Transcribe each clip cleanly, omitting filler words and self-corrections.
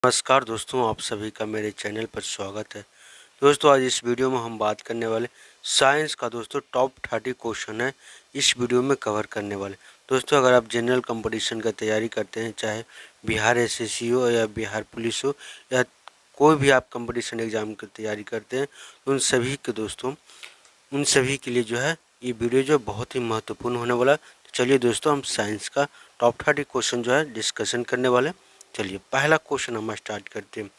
नमस्कार दोस्तों, आप सभी का मेरे चैनल पर स्वागत है। दोस्तों आज इस वीडियो में हम बात करने वाले साइंस का दोस्तों टॉप 30 क्वेश्चन है इस वीडियो में कवर करने वाले। दोस्तों अगर आप जनरल कंपटीशन का तैयारी करते हैं, चाहे बिहार एसएससी हो या बिहार पुलिस हो या कोई भी आप कंपटीशन एग्ज़ाम की तैयारी करते हैं, तो उन सभी के लिए जो है ये वीडियो जो बहुत ही महत्वपूर्ण होने वाला है। तो चलिए दोस्तों हम साइंस का टॉप 30 क्वेश्चन जो है डिस्कशन करने वाले। चलिए पहला क्वेश्चन हम स्टार्ट करते हैं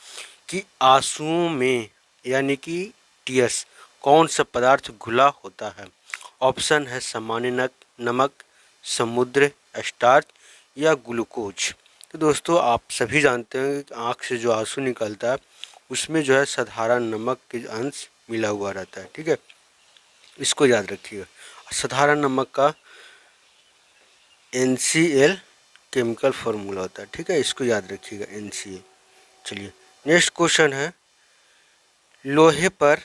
कि आंसुओं में यानी कि टीयर्स कौन सा पदार्थ घुला होता है। ऑप्शन है सामान्य नमक, समुद्र, स्टार्च या ग्लूकोज। तो दोस्तों आप सभी जानते हैं कि आँख से जो आंसू निकलता है उसमें जो है साधारण नमक के अंश मिला हुआ रहता है। ठीक है, इसको याद रखिएगा। साधारण नमक का NaCl केमिकल फार्मूला होता है। ठीक है, इसको याद रखिएगा NaCl। चलिए नेक्स्ट क्वेश्चन है, लोहे पर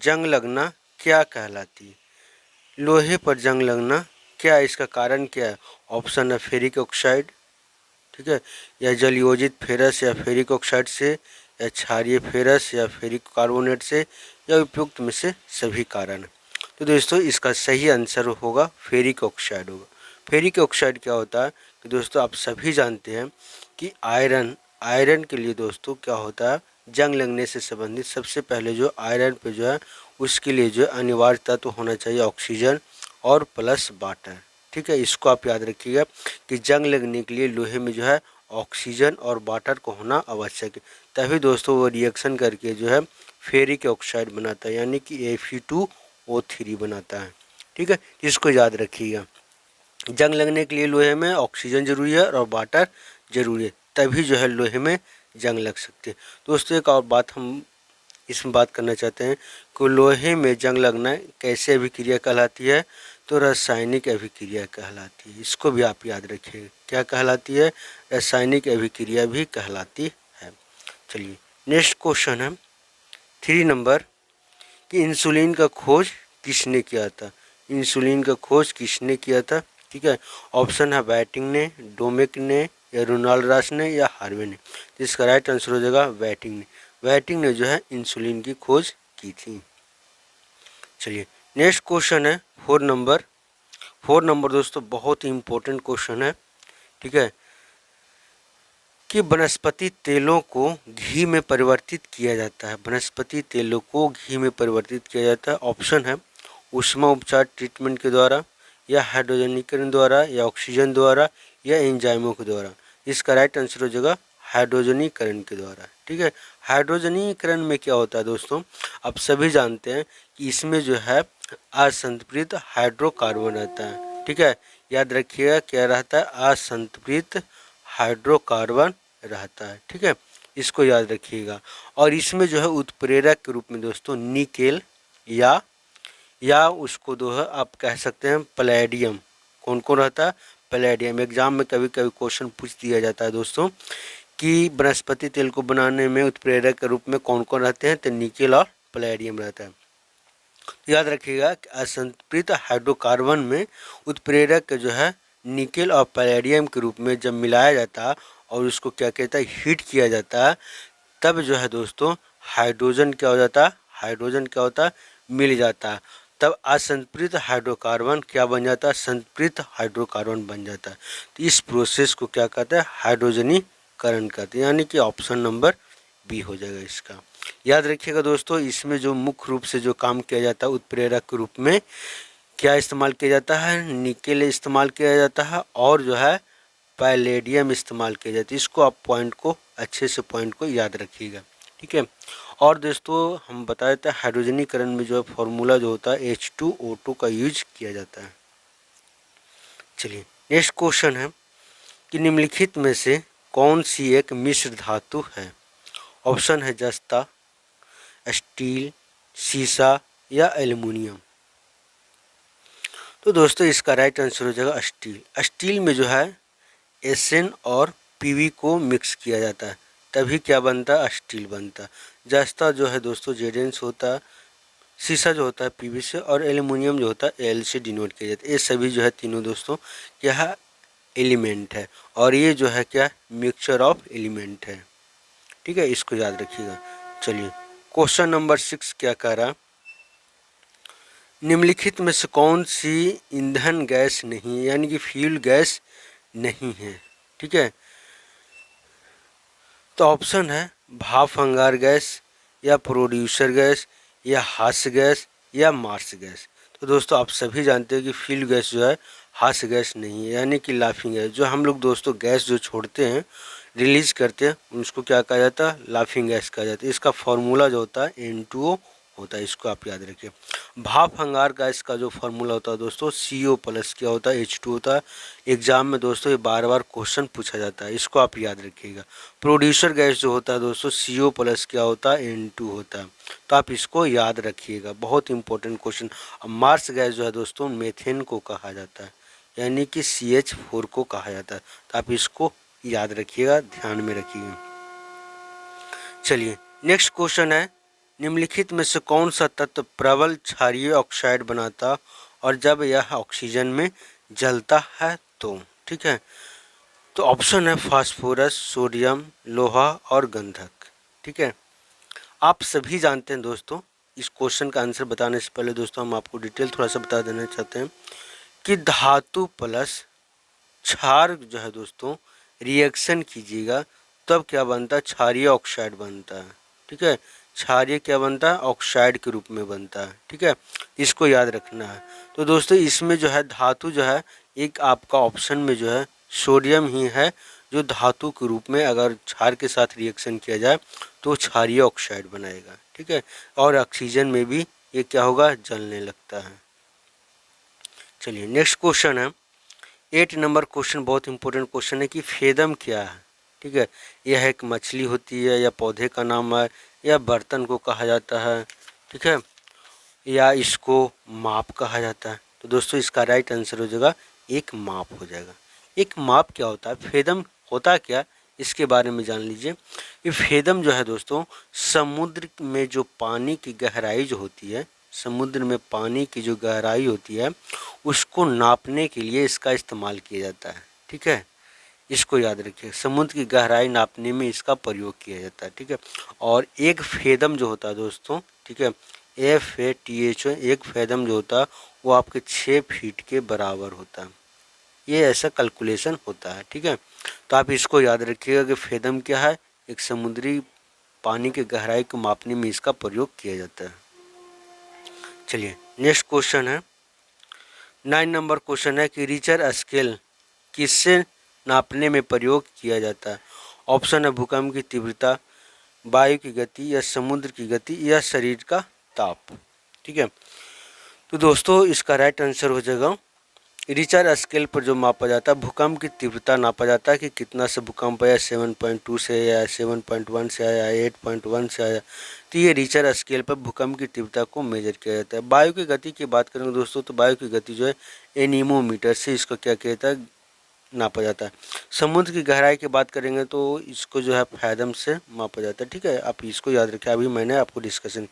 जंग लगना क्या कहलाती है। लोहे पर जंग लगना क्या, इसका कारण क्या है। ऑप्शन है फेरिक ऑक्साइड, ठीक है, या जलयोजित फेरस या फेरिक ऑक्साइड से, या क्षारीय फेरस या फेरिक कार्बोनेट से, या उपयुक्त में से सभी कारण। तो दोस्तों इसका सही आंसर होगा फेरिक ऑक्साइड होगा। फेरिक ऑक्साइड क्या होता है कि दोस्तों आप सभी जानते हैं कि आयरन के लिए दोस्तों क्या होता है, जंग लगने से संबंधित सबसे पहले जो आयरन पे जो है उसके लिए जो अनिवार्य तत्व होना चाहिए ऑक्सीजन और प्लस वाटर। ठीक है, इसको आप याद रखिएगा कि जंग लगने के लिए लोहे में जो है ऑक्सीजन और वाटर को होना आवश्यक है, तभी दोस्तों वो रिएक्शन करके जो है फेरिक ऑक्साइड बनाता है यानी कि Fe2O3 बनाता है। ठीक है, इसको याद रखिएगा। जंग लगने के लिए लोहे में ऑक्सीजन जरूरी है और वाटर जरूरी है, तभी जो है लोहे में जंग लग सकती है। दोस्तों एक और बात हम इसमें बात करना चाहते हैं कि लोहे में जंग लगना कैसे अभिक्रिया कहलाती है, तो रासायनिक अभिक्रिया कहलाती है। इसको भी आप याद रखिए, क्या कहलाती है, रासायनिक अभिक्रिया भी कहलाती है। चलिए नेक्स्ट क्वेश्चन है 3 नंबर कि इंसुलिन का खोज किसने किया था। इंसुलिन का खोज किसने किया था। ठीक है, ऑप्शन है बैटिंग ने, डोमेक ने, या रोनाल्ड रास ने, या हार्वे ने। जिसका राइट आंसर हो जाएगा बैटिंग ने। बैटिंग ने जो है इंसुलिन की खोज की थी। चलिए नेक्स्ट क्वेश्चन है 4 नंबर। 4 नंबर दोस्तों बहुत ही इंपॉर्टेंट क्वेश्चन है। ठीक है, कि वनस्पति तेलों को घी में परिवर्तित किया जाता है। वनस्पति तेलों को घी में परिवर्तित किया जाता है। ऑप्शन है ऊष्मा उपचार ट्रीटमेंट के द्वारा, या हाइड्रोजनीकरण द्वारा, या ऑक्सीजन द्वारा, या एंजाइमों के द्वारा। इसका राइट आंसर हो जाएगा हाइड्रोजनीकरण के द्वारा। ठीक है, हाइड्रोजनीकरण में क्या होता है दोस्तों, आप सभी जानते हैं कि इसमें जो है असंतृप्त हाइड्रोकार्बन रहता है। ठीक है, याद रखिएगा क्या रहता है, असंतृप्त हाइड्रोकार्बन रहता है। ठीक है, इसको याद रखिएगा। और इसमें जो है उत्प्रेरक के रूप में दोस्तों निकेल या उसको जो है आप कह सकते हैं पैलेडियम। कौन कौन रहता है, पैलेडियम। एग्जाम में कभी कभी क्वेश्चन पूछ दिया जाता है दोस्तों कि वनस्पति तेल को बनाने में उत्प्रेरक के रूप में कौन कौन रहते हैं, तो निकेल और पैलेडियम रहता है। तो याद रखिएगा कि असंतृप्त हाइड्रोकार्बन में उत्प्रेरक जो है निकेल और पैलेडियम के रूप में जब मिलाया जाता है और उसको क्या कहता है हीट किया जाता है, तब जो है दोस्तों हाइड्रोजन क्या हो जाता है, हाइड्रोजन क्या होता है, मिल जाता है। तब असंतृप्त हाइड्रोकार्बन क्या बन जाता है, संतृप्त हाइड्रोकार्बन बन जाता है। तो इस प्रोसेस को क्या कहते हैं, हाइड्रोजनीकरण कहते हैं, यानी कि ऑप्शन नंबर बी हो जाएगा इसका। याद रखिएगा दोस्तों, इसमें जो मुख्य रूप से जो काम किया जाता है उत्प्रेरक के रूप में क्या इस्तेमाल किया जाता है, निकेल इस्तेमाल किया जाता है और जो है पैलेडियम इस्तेमाल किया जाता है। इसको आप पॉइंट को अच्छे से पॉइंट को याद रखिएगा। ठीक है, और दोस्तों हम बता देते हैं हाइड्रोजनीकरण में जो है फॉर्मूला जो होता है H2O2 का यूज किया जाता है। चलिए नेक्स्ट क्वेश्चन है कि निम्नलिखित में से कौन सी एक मिश्र धातु है। ऑप्शन है जस्ता, स्टील, सीसा, या एल्युमिनियम। तो दोस्तों इसका राइट आंसर हो जाएगा स्टील। स्टील में जो है एसएन और पीवी को मिक्स किया जाता है, तभी क्या बनता है, स्टील बनता है। जस्ता जो है दोस्तों जेड से होता है, सीसा जो होता है पीवी से, और एल्युमिनियम जो होता है एल से डिनोट किया जाता है। ये सभी जो है तीनों दोस्तों क्या है, एलिमेंट है, और ये जो है क्या मिक्सचर ऑफ एलिमेंट है। ठीक है, इसको याद रखिएगा। चलिए क्वेश्चन नंबर 6 क्या कह रहा, निम्नलिखित में से कौन सी ईंधन गैस नहीं, यानी कि फ्यूल गैस नहीं है। ठीक है, तो ऑप्शन है भाप अंगार गैस, या प्रोड्यूसर गैस, या हास्य गैस, या मार्स गैस। तो दोस्तों आप सभी जानते हैं कि फ्यूल गैस जो है हास्य गैस नहीं है, यानी कि लाफिंग गैस। जो हम लोग दोस्तों गैस जो छोड़ते हैं, रिलीज करते हैं, उसको क्या कहा जाता है, लाफिंग गैस कहा जाता है। इसका फॉर्मूला जो होता है N2O होता है, इसको आप याद रखिए। भाप अंगार गैस का जो फार्मूला होता है दोस्तों CO प्लस क्या होता है, H2 होता है। एग्जाम में दोस्तों ये बार बार क्वेश्चन पूछा जाता है, इसको आप याद रखिएगा। प्रोड्यूसर गैस जो होता है दोस्तों CO प्लस क्या होता है, N2 होता है। तो आप इसको याद रखिएगा, बहुत इंपॉर्टेंट क्वेश्चन। अब मार्स गैस जो है दोस्तों मेथेन को कहा जाता है, यानी कि CH4 को कहा जाता है। तो आप इसको याद रखिएगा, ध्यान में रखिएगा। चलिए नेक्स्ट क्वेश्चन है, निम्नलिखित में से कौन सा तत्व प्रबल क्षारीय ऑक्साइड बनाता और जब यह ऑक्सीजन में जलता है तो। ठीक है, तो ऑप्शन है फास्फोरस, सोडियम, लोहा और गंधक। ठीक है, आप सभी जानते हैं दोस्तों, इस क्वेश्चन का आंसर बताने से पहले दोस्तों हम आपको डिटेल थोड़ा सा बता देना चाहते हैं कि धातु प्लस क्षार जो है दोस्तों रिएक्शन कीजिएगा तब क्या बनता है, क्षारीय ऑक्साइड बनता है। ठीक है, क्षारीय क्या बनता है, ऑक्साइड के रूप में बनता है। ठीक है, इसको याद रखना है। तो दोस्तों इसमें जो है धातु जो है, एक आपका ऑप्शन में जो है सोडियम ही है जो धातु के रूप में अगर क्षार के साथ रिएक्शन किया जाए तो क्षारीय ऑक्साइड बनाएगा। ठीक है, और ऑक्सीजन में भी ये क्या होगा, जलने लगता है। चलिए नेक्स्ट क्वेश्चन है 8 नंबर क्वेश्चन, बहुत इंपॉर्टेंट क्वेश्चन है कि फेदम क्या है। ठीक है, यह एक मछली होती है, या पौधे का नाम है, या बर्तन को कहा जाता है। ठीक है, या इसको माप कहा जाता है। तो दोस्तों इसका राइट आंसर हो जाएगा एक माप हो जाएगा। एक माप क्या होता है, फेदम होता क्या, इसके बारे में जान लीजिए। ये फेदम जो है दोस्तों समुद्र में जो पानी की गहराई जो होती है, समुद्र में पानी की जो गहराई होती है उसको नापने के लिए इसका इस्तेमाल किया जाता है। ठीक है, इसको याद रखिए, समुद्र की गहराई नापने में इसका प्रयोग किया जाता है। ठीक है, और एक फेदम जो होता है दोस्तों, ठीक है, FATH, एक फेदम जो होता है वो आपके 6 फीट के बराबर होता है। ये ऐसा कैलकुलेशन होता है। ठीक है, तो आप इसको याद रखिएगा कि फेदम क्या है, एक समुद्री पानी की गहराई को मापने में इसका प्रयोग किया जाता है। चलिए नेक्स्ट क्वेश्चन है 9 नंबर क्वेश्चन है कि रिचर स्केल किससे नापने में प्रयोग किया जाता है। ऑप्शन है भूकंप की तीव्रता, वायु की गति, या समुद्र की गति, या शरीर का ताप। ठीक है, तो दोस्तों इसका राइट आंसर हो जाएगा रिचर स्केल पर जो मापा जाता है, भूकंप की तीव्रता नापा जाता है कि कितना से भूकंप आया, 7.2 से या 7.1 से आया, 8.1 से आया। तो ये रिचर स्केल पर भूकंप की तीव्रता को मेजर किया जाता है। वायु की गति की बात करेंगे दोस्तों, तो वायु की गति जो है एनीमोमीटर से इसको क्या कहता है, नापा जाता है। समुद्र की गहराई की बात करेंगे तो इसको जो है फैदम से मापा जाता है। ठीक है, आप इसको याद रखें, अभी मैंने आपको डिस्कशन।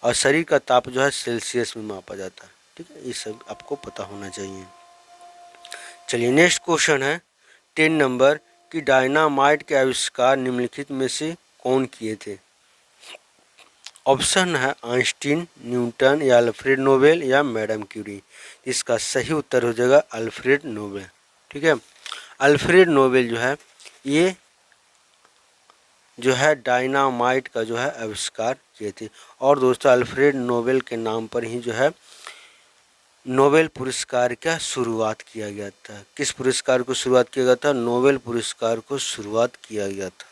और शरीर का ताप जो है सेल्सियस में मापा जाता है। ठीक है, ये सब आपको पता होना चाहिए। चलिए नेक्स्ट क्वेश्चन है 10 नंबर कि डायनामाइट के आविष्कार निम्नलिखित में से कौन किए थे। ऑप्शन है आइंस्टीन, न्यूटन, या अल्फ्रेड नोबेल, या मैडम क्यूरी। इसका सही उत्तर हो जाएगा अल्फ्रेड नोबेल। ठीक है, अल्फ्रेड नोबेल जो है ये जो है डायनामाइट का जो है आविष्कार किए थे। और दोस्तों अल्फ्रेड नोबेल के नाम पर ही जो है नोबेल पुरस्कार का शुरुआत किया गया था। किस पुरस्कार को शुरुआत किया गया था, नोबेल पुरस्कार को शुरुआत किया गया था,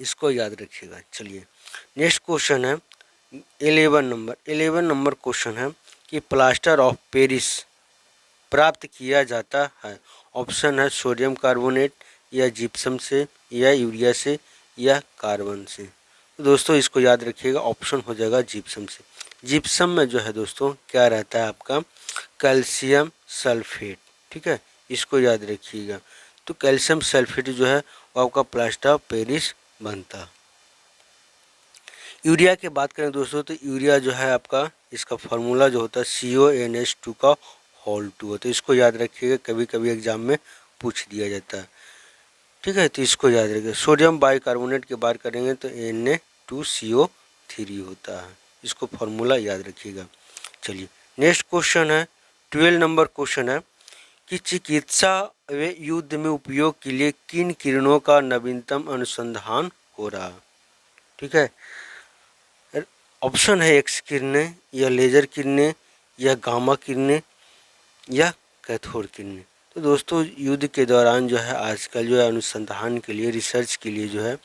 इसको याद रखिएगा। चलिए नेक्स्ट क्वेश्चन है 11 नंबर क्वेश्चन है कि प्लास्टर ऑफ पेरिस प्राप्त किया जाता है। ऑप्शन है सोडियम कार्बोनेट, या जिप्सम से, या यूरिया से, या कार्बन से। तो दोस्तों इसको याद रखिएगा, ऑप्शन हो जाएगा जिप्सम से। जिप्सम में जो है दोस्तों क्या रहता है आपका, कैल्शियम सल्फेट। ठीक है, इसको याद रखिएगा। तो कैल्शियम सल्फेट जो है वो आपका प्लास्टर ऑफ पेरिस बनता है। यूरिया की बात करें दोस्तों, तो यूरिया जो है आपका इसका फार्मूला जो होता है CONH2 का होल 2 होता है। इसको याद रखिएगा, कभी कभी एग्जाम में पूछ दिया जाता है। ठीक है, तो इसको याद रखिए। सोडियम बाइकार्बोनेट की बात करेंगे तो Na2CO3 होता है, इसको फॉर्मूला याद रखिएगा। चलिए नेक्स्ट क्वेश्चन है 12 नंबर क्वेश्चन है कि चिकित्सा व युद्ध में उपयोग के लिए किन किरणों का नवीनतम अनुसंधान हो रहा है। ठीक है, ऑप्शन है एक्स किरणें या लेजर किरणें या गामा किरणें या कैथोड किरणें। तो दोस्तों युद्ध के दौरान जो है आजकल जो है अनुसंधान के लिए, रिसर्च के लिए जो है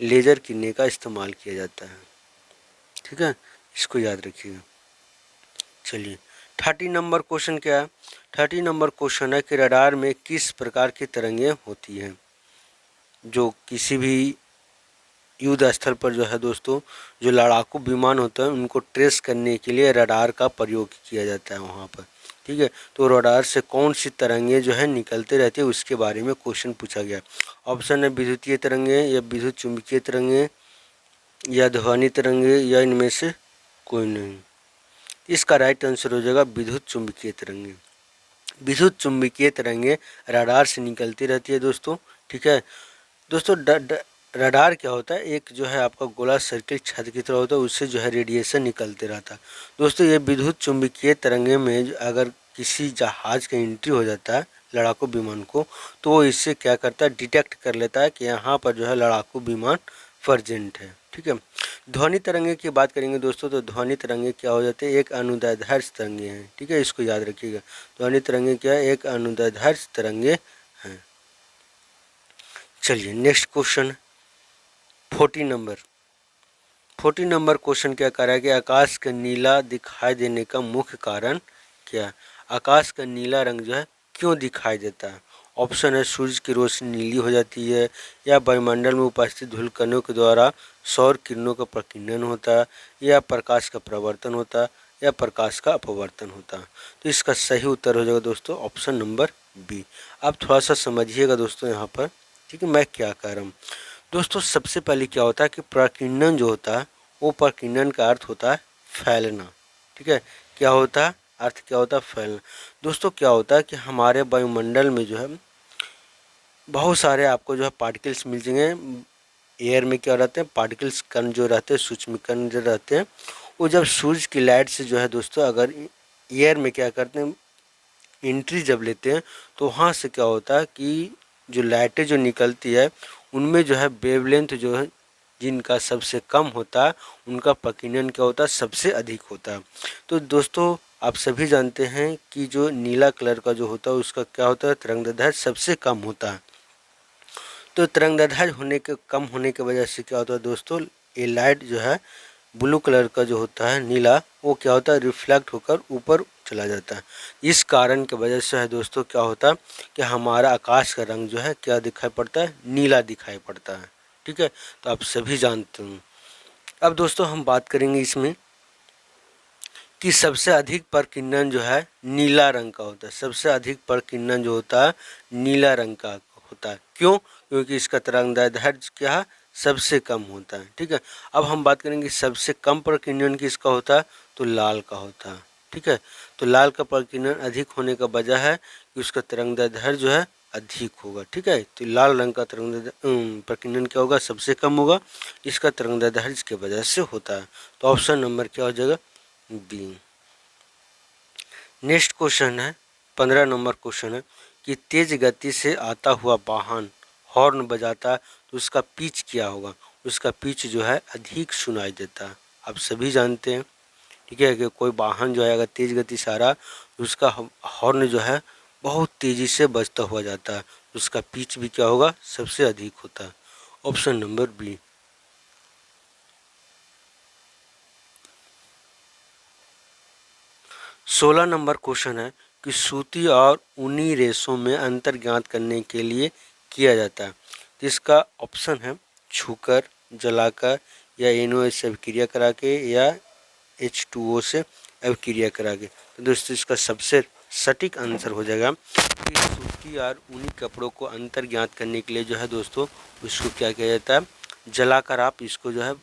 लेजर किरणें का इस्तेमाल किया जाता है। ठीक है, इसको याद रखिएगा। चलिए 30 नंबर क्वेश्चन क्या है। 30 नंबर क्वेश्चन है कि रडार में किस प्रकार की तरंगें होती हैं। जो किसी भी युद्ध स्थल पर जो है दोस्तों, जो लड़ाकू विमान होते हैं उनको ट्रेस करने के लिए रडार का प्रयोग किया जाता है वहाँ पर। ठीक है, तो रडार से कौन सी तरंगें जो है निकलते रहती है उसके बारे में क्वेश्चन पूछा गया। ऑप्शन है विद्युतीय तरंगें या विद्युत चुंबकीय तरंगें या ध्वनि तरंगें या इनमें से कोई नहीं। इसका राइट आंसर हो जाएगा विद्युत चुंबकीय तरंगें। विद्युत चुंबकीय तरंगें रडार से निकलती रहती है दोस्तों। ठीक है दोस्तों, रडार क्या होता है, एक जो है आपका गोला सर्किल छत की तरह होता है, उससे जो है रेडिएशन निकलते रहता है। दोस्तों ये विद्युत चुंबकीय तरंगें में अगर किसी जहाज का एंट्री हो जाता है लड़ाकू विमान को, तो वो इससे क्या करता है, डिटेक्ट कर लेता है कि यहाँ पर जो है लड़ाकू विमान प्रेजेंट है। ठीक है, ध्वनि तरंगे की बात करेंगे दोस्तों, तो ध्वनि तरंगे क्या हो जाते हैं, एक अनुदैर्ध्य तरंगे हैं। ठीक है, इसको याद रखिएगा। ध्वनि तरंगे क्या है, एक अनुदैर्ध्य तरंगे हैं। चलिए नेक्स्ट क्वेश्चन 40 नंबर क्वेश्चन क्या कह रहा है कि आकाश का नीला दिखाई देने का मुख्य कारण क्या है। आकाश का नीला रंग जो है क्यों दिखाई देता है। ऑप्शन है सूर्य की रोशनी नीली हो जाती है, या वायुमंडल में उपस्थित धूलकणों के द्वारा सौर किरणों का प्रकीर्णन होता है, या प्रकाश का प्रवर्तन होता है, या प्रकाश का अपवर्तन होता है। तो इसका सही उत्तर हो जाएगा दोस्तों ऑप्शन नंबर बी। आप थोड़ा सा समझिएगा दोस्तों यहाँ पर। ठीक है, मैं क्या कह रहा हूँ दोस्तों, सबसे पहले क्या होता है कि प्रकीर्णन जो होता है वो प्रकीर्णन का अर्थ होता है फैलना। ठीक है, क्या होता है, अर्थ क्या होता है, फैलना। दोस्तों क्या होता है कि हमारे वायुमंडल में जो है बहुत सारे आपको जो है पार्टिकल्स मिल जाएंगे। एयर में क्या रहते हैं, पार्टिकल्स कण जो रहते हैं, सूक्ष्म कण जो रहते हैं, वो जब सूर्य की लाइट से जो है दोस्तों अगर एयर में क्या करते हैं, एंट्री जब लेते हैं, तो वहाँ से क्या होता है कि जो लाइटें जो निकलती है उनमें जो है वेवलेंथ जो है जिनका सबसे कम होता है उनका प्रकीर्णन क्या होता है, सबसे अधिक होता है। तो दोस्तों आप सभी जानते हैं कि जो नीला कलर का जो होता है उसका क्या होता है, तरंगदैर्ध्य सबसे कम होता है। तो तरंगदैर्ध्य होने के कम होने की वजह से क्या होता है दोस्तों, ये लाइट जो है ब्लू कलर का जो होता है नीला, वो क्या होता है, रिफ्लेक्ट होकर ऊपर चला जाता है। इस कारण की वजह से है दोस्तों क्या होता है कि हमारा आकाश का रंग जो है क्या दिखाई पड़ता है, नीला दिखाई पड़ता है। ठीक है, तो आप सभी जानते हैं। अब दोस्तों हम बात करेंगे इसमें कि सबसे अधिक प्रकीर्णन जो है नीला रंग का होता है। सबसे अधिक प्रकीर्णन जो होता है नीला रंग का होता है। क्यों, क्योंकि इसका तरंगदैर्ध्य क्या है, सबसे कम होता है। ठीक है, अब हम बात करेंगे सबसे कम प्रकीर्णन किसका होता है, तो लाल का होता है। ठीक है, तो लाल का प्रकीर्णन अधिक होने का वजह है कि उसका तरंगदैर्ध्य जो है अधिक होगा। ठीक है, तो लाल रंग का प्रकीर्णन क्या होगा, सबसे कम होगा, इसका तरंगदैर्ध्य की वजह से होता है। तो ऑप्शन नंबर क्या हो जाएगा, बी। नेक्स्ट क्वेश्चन है 15 नंबर क्वेश्चन है कि तेज गति से आता हुआ वाहन हॉर्न बजाता है तो उसका पिच क्या होगा। उसका पिच जो है अधिक सुनाई देता है। आप सभी जानते हैं। ठीक है, कि कोई वाहन जो है अगर तेज गति से आ रहा तो उसका हॉर्न जो है बहुत तेजी से बजता हुआ जाता है, उसका पिच भी क्या होगा, सबसे अधिक होता है। Option number B. 16 number question है कि सूती और ऊनी रेशों में अंतर ज्ञात करने के लिए किया जाता है। तो इसका ऑप्शन है छूकर, जलाकर, या NO से अभिक्रिया करा के, या H2O से अभिक्रिया करा के। तो दोस्तों इसका सबसे सटीक आंसर हो जाएगा कि सूती और ऊनी कपड़ों को अंतर ज्ञात करने के लिए जो है दोस्तों उसको क्या किया जाता है, जलाकर आप इसको जो है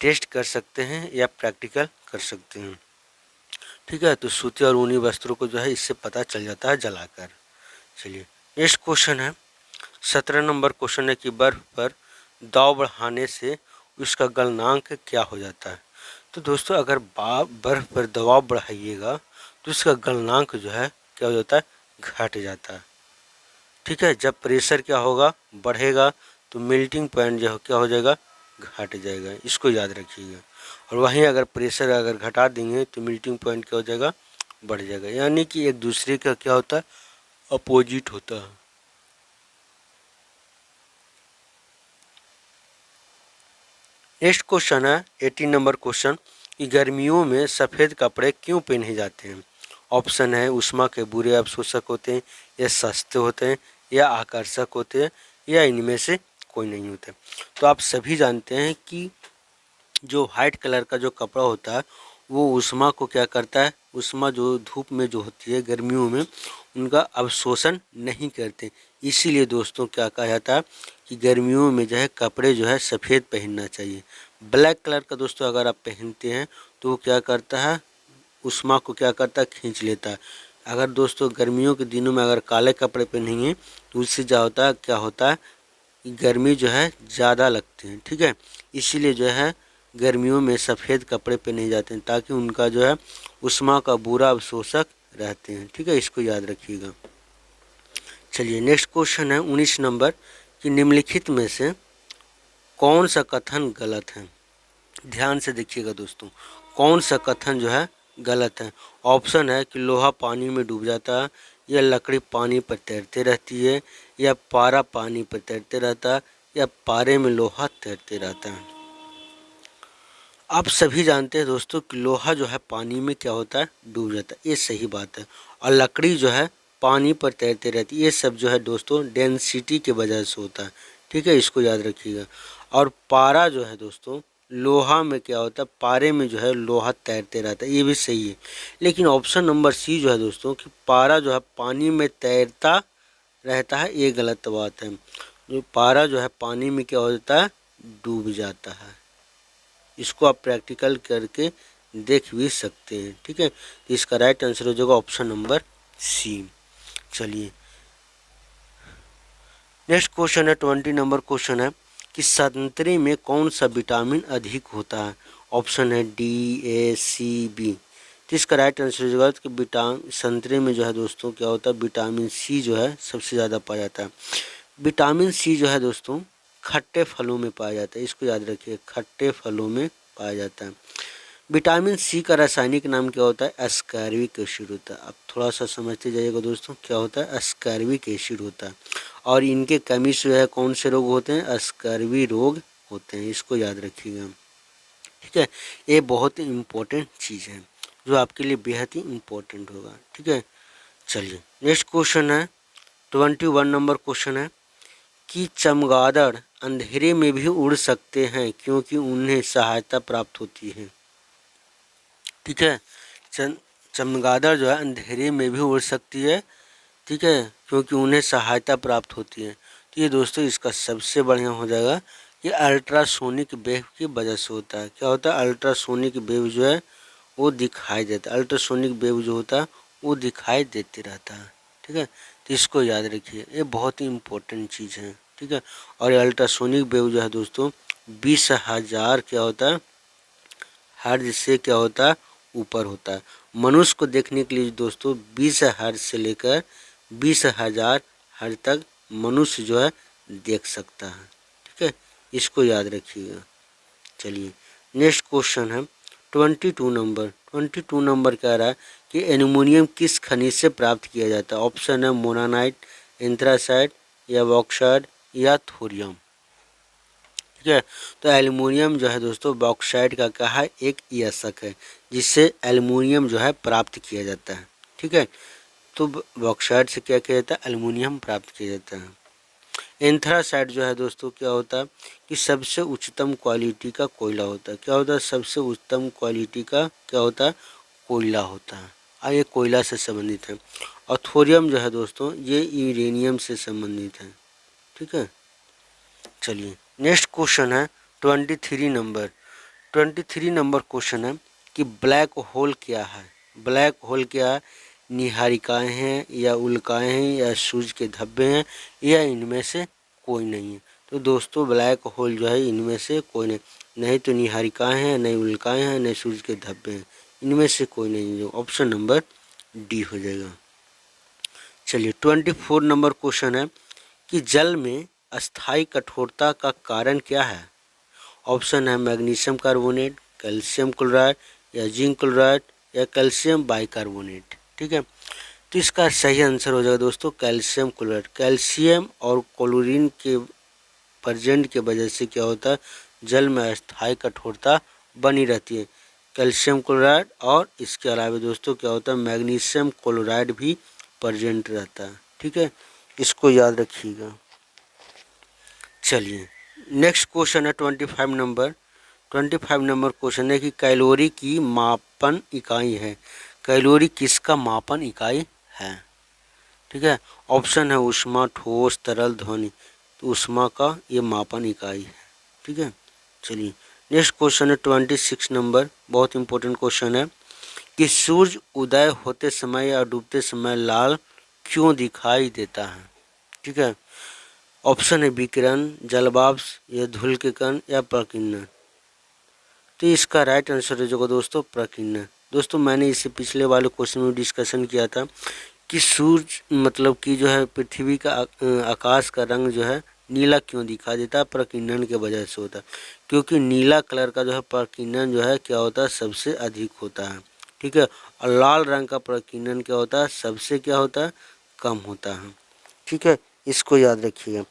टेस्ट कर सकते हैं या प्रैक्टिकल कर सकते हैं। ठीक है, तो सूती और ऊनी वस्त्रों को जो है इससे पता चल जाता है जलाकर। चलिए नेक्स्ट क्वेश्चन है 17 नंबर क्वेश्चन है कि बर्फ पर दाव बढ़ाने से उसका गलनांक क्या हो जाता है। तो दोस्तों अगर बर्फ पर दबाव बढ़ाइएगा तो उसका गलनांक जो है क्या हो जाता है, घट जाता है। ठीक है, जब प्रेशर क्या होगा, बढ़ेगा, तो मेल्टिंग पॉइंट जो क्या हो जाएगा, घट जाएगा। इसको याद रखिएगा। और वहीं अगर प्रेशर अगर घटा देंगे तो मेल्टिंग पॉइंट क्या हो जाएगा, बढ़ जाएगा। यानी कि एक दूसरे का क्या होता है, अपोजिट होता है। नेक्स्ट क्वेश्चन है 18 नंबर क्वेश्चन कि गर्मियों में सफ़ेद कपड़े क्यों पहने जाते हैं। ऑप्शन है ऊष्मा के बुरे अवशोषक होते हैं, या सस्ते होते हैं, या आकर्षक होते हैं, या इनमें से कोई नहीं होते। तो आप सभी जानते हैं कि जो वाइट कलर का जो कपड़ा होता है वो ऊष्मा को क्या करता है, ऊष्मा जो धूप में जो होती है गर्मियों में उनका अवशोषण नहीं करते। इसीलिए दोस्तों क्या कहा जाता है कि गर्मियों में जो है कपड़े जो है सफ़ेद पहनना चाहिए। ब्लैक कलर का दोस्तों अगर आप पहनते हैं तो वो क्या करता है, ऊष्मा को क्या करता है, खींच लेता है। अगर दोस्तों गर्मियों के दिनों में अगर काले कपड़े पहनेंगे तो उससे क्या होता है कि गर्मी जो है ज़्यादा लगती है। ठीक है, इसीलिए जो है गर्मियों में सफ़ेद कपड़े पहने जाते हैं ताकि उनका जो है ऊष्मा का बुरा अवशोषक रहते हैं। ठीक है, इसको याद रखिएगा। चलिए नेक्स्ट क्वेश्चन है 19 नंबर कि निम्नलिखित में से कौन सा कथन गलत है। ध्यान से देखिएगा दोस्तों, कौन सा कथन जो है गलत है। ऑप्शन है कि लोहा पानी में डूब जाता है, या लकड़ी पानी पर तैरते रहती है, या पारा पानी पर तैरते रहता है, या पारे में लोहा तैरते रहता है। आप सभी जानते हैं दोस्तों कि लोहा जो है पानी में क्या होता है, डूब जाता है, ये सही बात है। और लकड़ी जो है पानी पर तैरते रहती है, ये सब जो है दोस्तों डेंसिटी के वजह से होता है। ठीक है, इसको याद रखिएगा। और पारा जो है दोस्तों लोहा में क्या होता है, पारे में जो है लोहा तैरते रहता है, ये भी सही है। लेकिन ऑप्शन नंबर सी जो है दोस्तों कि पारा जो है पानी में तैरता रहता है, ये गलत बात है। जो पारा जो है पानी में क्या हो जाता है, डूब जाता है। इसको आप प्रैक्टिकल करके देख भी सकते हैं। ठीक है, तो इसका राइट आंसर हो जाएगा ऑप्शन नंबर सी। चलिए नेक्स्ट क्वेश्चन है 20 नंबर क्वेश्चन है कि संतरे में कौन सा विटामिन अधिक होता है। ऑप्शन है डी, ए, सी, बी। तो इसका राइट आंसर हो जाएगा कि संतरे में जो है दोस्तों क्या होता है, विटामिन सी जो है सबसे ज़्यादा पाया जाता है। विटामिन सी जो है दोस्तों खट्टे फलों में पाया जाता है। इसको याद रखिए, खट्टे फलों में पाया जाता है। विटामिन सी का रासायनिक नाम क्या होता है, एस्कॉर्बिक एसिड होता है। अब थोड़ा सा समझते जाइएगा दोस्तों, क्या होता है, एस्कॉर्बिक एसिड होता है। और इनके कमी से जो है कौन से रोग होते हैं, एस्कॉर्बी रोग होते हैं। इसको याद रखिएगा। ठीक है, ये बहुत ही इम्पोर्टेंट चीज़ है जो आपके लिए बेहद ही इम्पोर्टेंट होगा। ठीक है, चलिए नेक्स्ट क्वेश्चन है 21 नंबर क्वेश्चन है कि चमगादड़ अंधेरे में भी उड़ सकते हैं क्योंकि उन्हें सहायता प्राप्त होती है। ठीक है, चमगादड़ जो है अंधेरे में भी उड़ सकती है। ठीक है, क्योंकि उन्हें सहायता प्राप्त होती है। तो ये दोस्तों इसका सबसे बढ़िया हो जाएगा कि अल्ट्रासोनिक वेव की वजह से होता है। क्या होता है, अल्ट्रासोनिक वेव जो है वो दिखाई देता है। अल्ट्रासोनिक वेव जो होता है वो दिखाई देते रहता है। ठीक है, तो इसको याद रखिए, ये बहुत ही इम्पोर्टेंट चीज़ है। ठीक है, और अल्ट्रासोनिक वेव जो है दोस्तों 20,000 क्या होता है, हर्ज से क्या होता है, ऊपर होता है। मनुष्य को देखने के लिए दोस्तों 20 हर्ज से लेकर 20,000 हर्ज तक मनुष्य जो है देख सकता है। ठीक है, इसको याद रखिएगा। चलिए नेक्स्ट क्वेश्चन है 22 नंबर कह रहा है कि एल्युमिनियम किस खनिज से प्राप्त किया जाता है। ऑप्शन है मोनानाइट, एंथ्रासाइट, या बॉक्साइट, या थोरियम। ठीक है, तो एल्युमिनियम जो है दोस्तों बॉक्साइट का कहा एक यशक है जिससे एल्युमिनियम जो है प्राप्त किया जाता है। ठीक है, तो बॉक्साइट से क्या किया जाता है, एल्युमिनियम प्राप्त किया जाता है। एंथ्रासाइट जो है दोस्तों क्या होता है कि सबसे उच्चतम क्वालिटी का कोयला होता है। क्या होता है, सबसे उच्चतम क्वालिटी का क्या होता है, कोयला होता है। और ये कोयला से संबंधित है। और थोरियम जो है दोस्तों ये यूरेनियम से संबंधित है। ठीक है, चलिए नेक्स्ट क्वेश्चन है 23 नंबर क्वेश्चन है कि ब्लैक होल क्या है। ब्लैक होल क्या है, निहारिकाएं हैं या उल्काएं हैं या सूर्य के धब्बे हैं या इनमें से कोई नहीं है। तो दोस्तों ब्लैक होल जो है इनमें से कोई नहीं, नहीं तो निहारिकाएं हैं, नहीं उल्काएं हैं, नहीं सूर्य के धब्बे हैं, इनमें से कोई नहीं, जो ऑप्शन नंबर डी हो जाएगा। चलिए 24 नंबर क्वेश्चन है कि जल में अस्थायी कठोरता का कारण क्या है। ऑप्शन है मैग्नीशियम कार्बोनेट, कैल्शियम क्लोराइड या जिंक क्लोराइड या कैल्शियम बाइकार्बोनेट। ठीक है, तो इसका सही आंसर हो जाएगा दोस्तों कैल्शियम क्लोराइड। कैल्शियम और क्लोरीन के प्रेजेंट के वजह से क्या होता है, जल में अस्थायी कठोरता बनी रहती है। कैल्शियम क्लोराइड और इसके अलावा दोस्तों क्या होता है, मैग्नीशियम क्लोराइड भी प्रेजेंट रहता है। ठीक है, इसको याद रखिएगा। चलिए नेक्स्ट क्वेश्चन है 25 नंबर। 25 नंबर क्वेश्चन है कि कैलोरी की मापन इकाई है। कैलोरी किसका मापन इकाई है। ठीक है, ऑप्शन है ऊष्मा, ठोस, तरल, ध्वनि। तो ऊष्मा का ये मापन इकाई है। ठीक है, चलिए नेक्स्ट क्वेश्चन है 26 नंबर। बहुत इंपॉर्टेंट क्वेश्चन है कि सूर्य उदय होते समय या डूबते समय लाल क्यों दिखाई देता है। ठीक है, ऑप्शन है विकिरण, जलवाष्प या धूल के कण या प्रकीर्णन। तो इसका राइट आंसर हो जाएगा दोस्तों प्रकीर्णन। दोस्तों मैंने इसे पिछले वाले क्वेश्चन में डिस्कशन किया था कि सूर्य मतलब कि जो है पृथ्वी का आकाश का रंग जो है नीला क्यों दिखा देता है, प्रकीर्णन के वजह से होता है। क्योंकि नीला कलर का जो है प्रकीर्णन जो है क्या होता है, सबसे अधिक होता है। ठीक है, और लाल रंग का प्रकीर्णन क्या होता है, सबसे क्या होता है, कम होता है। ठीक है, इसको याद रखिएगा।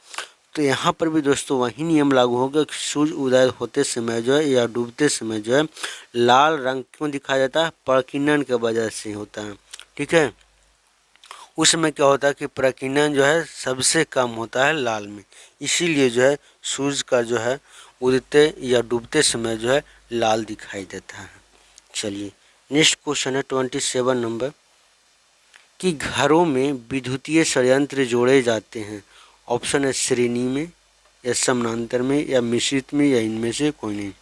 तो यहाँ पर भी दोस्तों वही नियम लागू होगा कि सूर्य उदय होते समय जो है या डूबते समय जो है लाल रंग क्यों दिखाया जाता है, प्रकीर्णन के वजह से होता है। ठीक है, उसमें क्या होता है कि प्रकीर्णन जो है सबसे कम होता है लाल में, इसीलिए जो है सूर्य का जो है उदयते या डूबते समय जो है लाल दिखाई देता है। चलिए नेक्स्ट क्वेश्चन है 27 नंबर कि घरों में विद्युतीय संयंत्र जोड़े जाते हैं। ऑप्शन है श्रेणी में या समानांतर में या मिश्रित में या इनमें से कोई नहीं।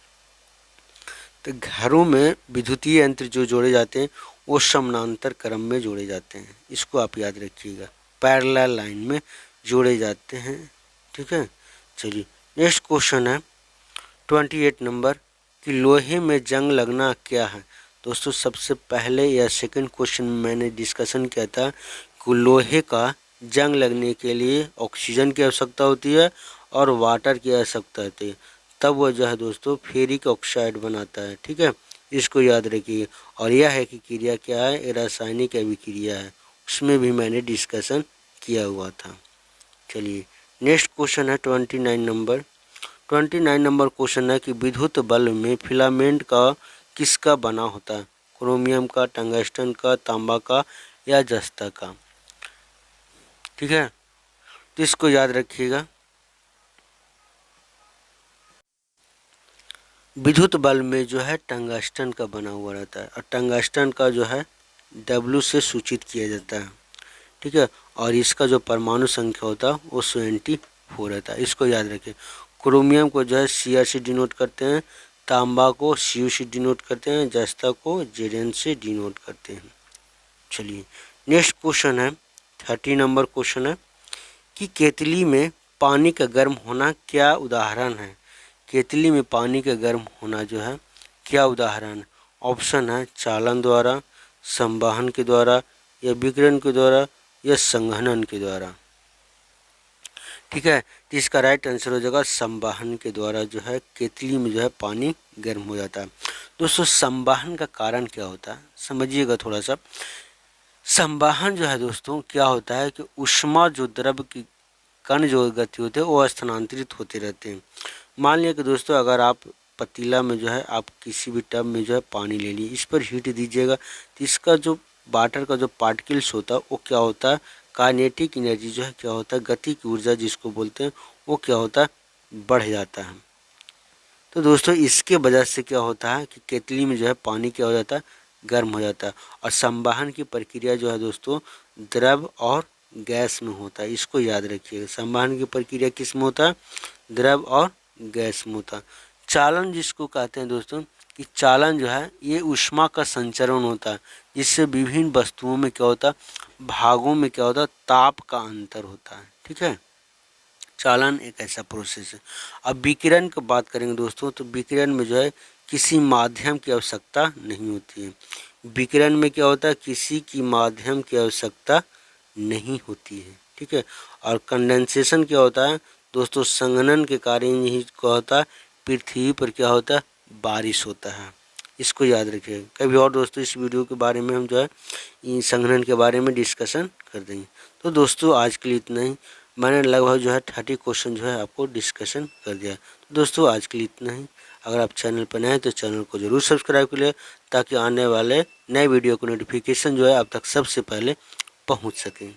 तो घरों में विद्युतीय यंत्र जो जोड़े जाते हैं वो समानांतर क्रम में जोड़े जाते हैं, इसको आप याद रखिएगा, पैरेलल लाइन में जोड़े जाते हैं। ठीक है, चलिए नेक्स्ट क्वेश्चन है 28 नंबर कि लोहे में जंग लगना क्या है। दोस्तों सबसे पहले या सेकंड क्वेश्चन में मैंने डिस्कशन किया था कि लोहे का जंग लगने के लिए ऑक्सीजन की आवश्यकता होती है और वाटर की आवश्यकता होती है, तब वह जो है दोस्तों फेरिक ऑक्साइड बनाता है। ठीक है, इसको याद रखिए। और यह है कि क्रिया क्या है, ये रासायनिक अभिक्रिया है, उसमें भी मैंने डिस्कशन किया हुआ था। चलिए नेक्स्ट क्वेश्चन है 29 नंबर। 29 नंबर क्वेश्चन है कि विद्युत बल्ब में फिलामेंट का किसका बना होता है, क्रोमियम का, टंगस्टन का, तांबा का या जस्ता का। ठीक है, तो इसको याद रखिएगा। विद्युत बल्ब में जो है टंगस्टन का बना हुआ रहता है और टंगस्टन का जो है W से सूचित किया जाता है। ठीक है, और इसका जो परमाणु संख्या होता है वो 74 रहता है, इसको याद रखें। क्रोमियम को जो है Cr से डिनोट करते हैं, तांबा को Cu से डिनोट करते हैं, जस्ता को Zn से डिनोट करते हैं। चलिए नेक्स्ट क्वेश्चन है 30 नंबर क्वेश्चन है कि केतली में पानी का गर्म होना क्या उदाहरण है। केतली में पानी का गर्म होना जो है क्या उदाहरण। ऑप्शन है चालन द्वारा, संवहन के द्वारा या विकिरण के द्वारा या संघनन के द्वारा। ठीक है, तो इसका राइट आंसर हो जाएगा संवहन के द्वारा जो है केतली में जो है पानी गर्म हो जाता है। दोस्तों संवहन का कारण क्या होता है समझिएगा थोड़ा सा। संवहन जो है दोस्तों क्या होता है कि ऊष्मा जो द्रव की कण जो गति होते हैं वो स्थानांतरित होते रहते हैं। मान लिया कि दोस्तों अगर आप पतीला में जो है आप किसी भी टब में जो है पानी ले लिए, इस पर हीट दीजिएगा तो इसका जो वाटर का जो पार्टिकल्स होता है वो क्या होता है, काइनेटिक एनर्जी जो है क्या होता है, गति की ऊर्जा जिसको बोलते हैं, वो क्या होता है, बढ़ जाता है। तो दोस्तों इसके वजह से क्या होता है कि केतली में जो है पानी क्या हो जाता है, गर्म हो जाता है। और संवहन की प्रक्रिया जो है दोस्तों द्रव और गैस में होता है, इसको याद रखिएगा। संवहन की प्रक्रिया किस में होता है, द्रव और गैस में होता है। चालन जिसको कहते हैं दोस्तों कि चालन जो है ये ऊष्मा का संचरण होता है, जिससे विभिन्न वस्तुओं में क्या होता है, भागों में क्या होता है, ताप का अंतर होता है। ठीक है, चालन एक ऐसा प्रोसेस है। अब विकिरण की बात करेंगे दोस्तों, तो विकिरण में जो है किसी माध्यम की आवश्यकता नहीं होती है। विकिरण में क्या होता है, किसी की माध्यम की आवश्यकता नहीं होती है। ठीक है, और कंडेंसेशन क्या होता है दोस्तों, संघनन के कारण ही क्या होता है, पृथ्वी पर क्या होता है, बारिश होता है। इसको याद रखिएगा। कभी और दोस्तों इस वीडियो के बारे में हम जो है संघनन के बारे में डिस्कशन कर देंगे। तो दोस्तों आज के लिए इतना ही। मैंने लगभग जो है 30 क्वेश्चन जो है आपको डिस्कशन कर दिया। तो दोस्तों आज के लिए इतना ही। अगर आप चैनल पर नए हैं तो चैनल को ज़रूर सब्सक्राइब कर ले, ताकि आने वाले नए वीडियो को नोटिफिकेशन जो है आप तक सबसे पहले पहुंच सकें।